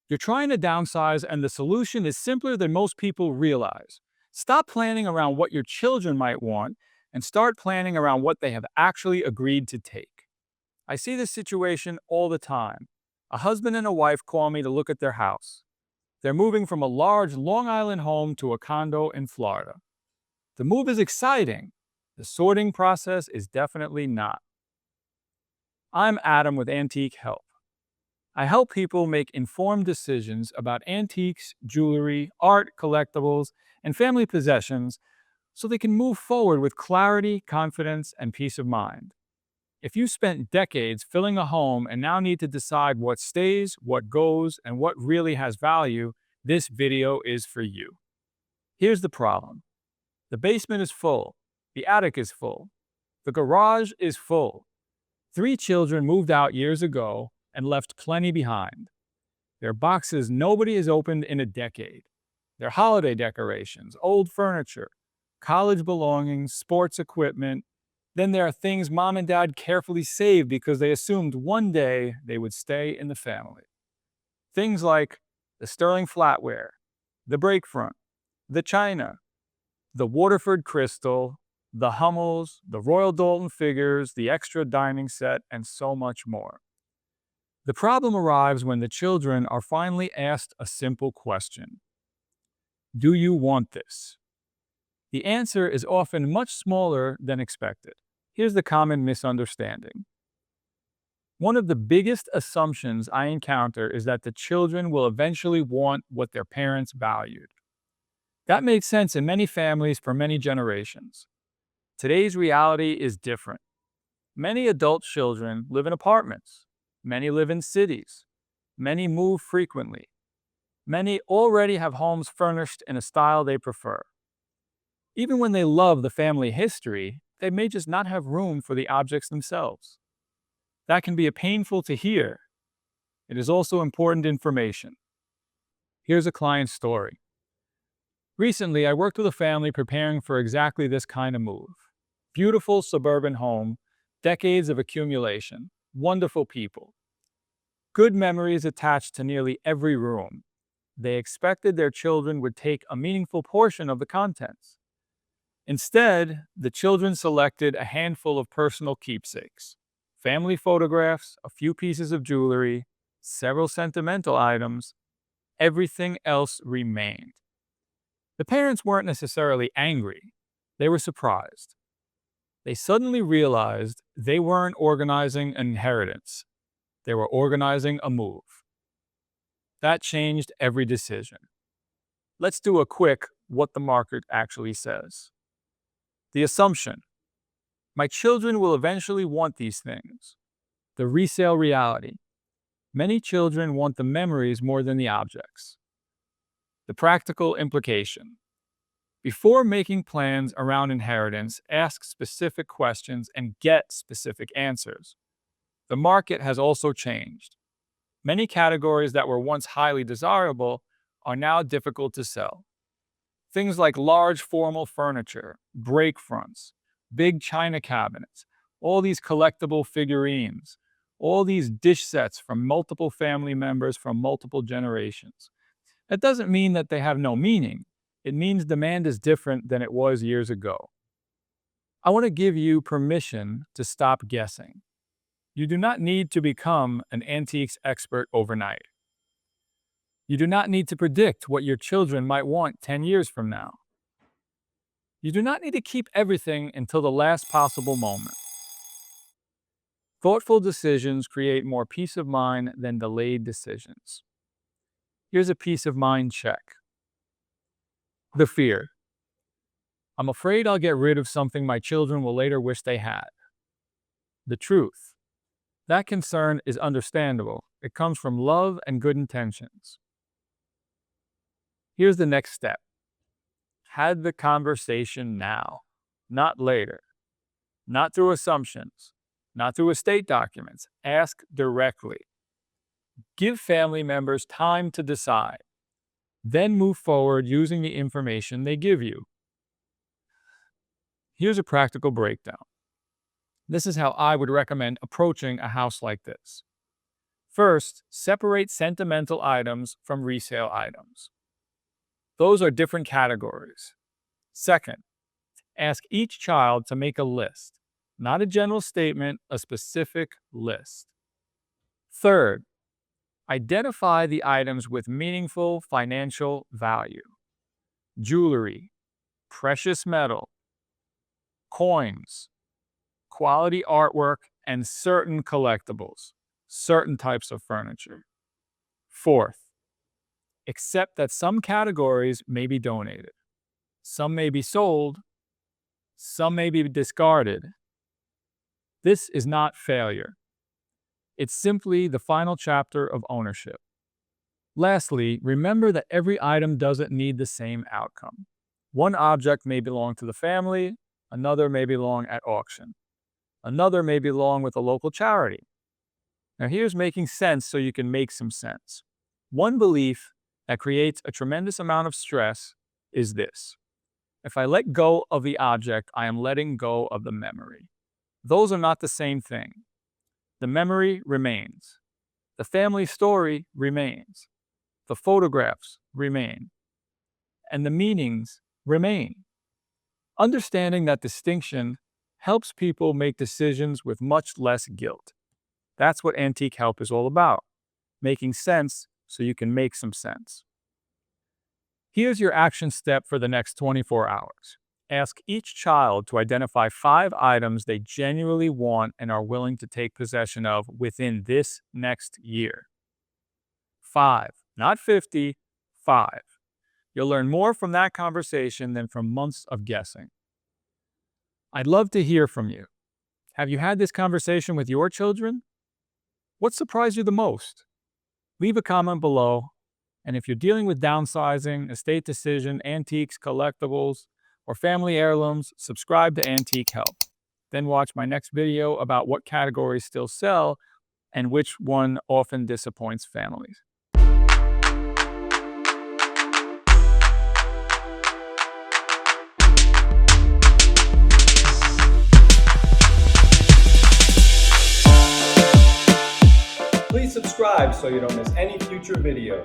You're trying to downsize, and the solution is simpler than most people realize. Stop planning around what your children might want and start planning around what they have actually agreed to take. I see this situation all the time. A husband and a wife call me to look at their house. They're moving from a large Long Island home to a condo in Florida. The move is exciting. The sorting process is definitely not. I'm Adam with Antique Help. I help people make informed decisions about antiques, jewelry, art, collectibles, and family possessions so they can move forward with clarity, confidence, and peace of mind. If you spent decades filling a home and now need to decide what stays, what goes, and what really has value, this video is for you. Here's the problem. The basement is full. The attic is full. The garage is full. 3 children moved out years ago and left plenty behind. Their boxes nobody has opened in a decade. Their holiday decorations, old furniture, college belongings, sports equipment. Then there are things mom and dad carefully saved because they assumed one day they would stay in the family. Things like the sterling flatware, the break front, the china, the Waterford crystal, the Hummels, the Royal Doulton figures, the extra dining set, and so much more. The problem arrives when the children are finally asked a simple question. Do you want this? The answer is often much smaller than expected. Here's the common misunderstanding. One of the biggest assumptions I encounter is that the children will eventually want what their parents valued. That made sense in many families for many generations. Today's reality is different. Many adult children live in apartments. Many live in cities. Many move frequently. Many already have homes furnished in a style they prefer. Even when they love the family history, they may just not have room for the objects themselves. That can be painful to hear. It is also important information. Here's a client's story. Recently, I worked with a family preparing for exactly this kind of move. Beautiful suburban home, decades of accumulation, wonderful people. Good memories attached to nearly every room. They expected their children would take a meaningful portion of the contents. Instead, the children selected a handful of personal keepsakes, family photographs, a few pieces of jewelry, several sentimental items. Everything else remained. The parents weren't necessarily angry. They were surprised. They suddenly realized they weren't organizing an inheritance. They were organizing a move. That changed every decision. Let's do a quick what the market actually says. The assumption. My children will eventually want these things. The resale reality. Many children want the memories more than the objects. The practical implication. Before making plans around inheritance, ask specific questions and get specific answers. The market has also changed. Many categories that were once highly desirable are now difficult to sell. Things like large formal furniture, break fronts, big china cabinets, all these collectible figurines, all these dish sets from multiple family members from multiple generations. That doesn't mean that they have no meaning. It means demand is different than it was years ago. I want to give you permission to stop guessing. You do not need to become an antiques expert overnight. You do not need to predict what your children might want 10 years from now. You do not need to keep everything until the last possible moment. Thoughtful decisions create more peace of mind than delayed decisions. Here's a peace of mind check. The fear. I'm afraid I'll get rid of something my children will later wish they had. The truth. That concern is understandable. It comes from love and good intentions. Here's the next step. Have the conversation now, not later. Not through assumptions, not through estate documents. Ask directly. Give family members time to decide. Then move forward using the information they give you. Here's a practical breakdown. This is how I would recommend approaching a house like this. First, separate sentimental items from resale items. Those are different categories. Second, ask each child to make a list, not a general statement, a specific list. Third, identify the items with meaningful financial value. Jewelry, precious metal, coins, quality artwork, and certain collectibles, certain types of furniture. Fourth, accept that some categories may be donated, some may be sold, some may be discarded. This is not failure. It's simply the final chapter of ownership. Lastly, remember that every item doesn't need the same outcome. One object may belong to the family, another may belong at auction, another may belong with a local charity. Now here's making sense so you can make some sense. One belief that creates a tremendous amount of stress is this: if I let go of the object, I am letting go of the memory. Those are not the same thing. The memory remains. The family story remains. The photographs remain. And the meanings remain. Understanding that distinction helps people make decisions with much less guilt. That's what Antique Help is all about, making sense so you can make some sense. Here's your action step for the next 24 hours. Ask each child to identify 5 items they genuinely want and are willing to take possession of within this next year. 5, not 50, 5. You'll learn more from that conversation than from months of guessing. I'd love to hear from you. Have you had this conversation with your children? What surprised you the most? Leave a comment below. And if you're dealing with downsizing, estate decision, antiques, collectibles, or family heirlooms, subscribe to Antique Help. Then watch my next video about what categories still sell and which one often disappoints families. Please subscribe so you don't miss any future videos.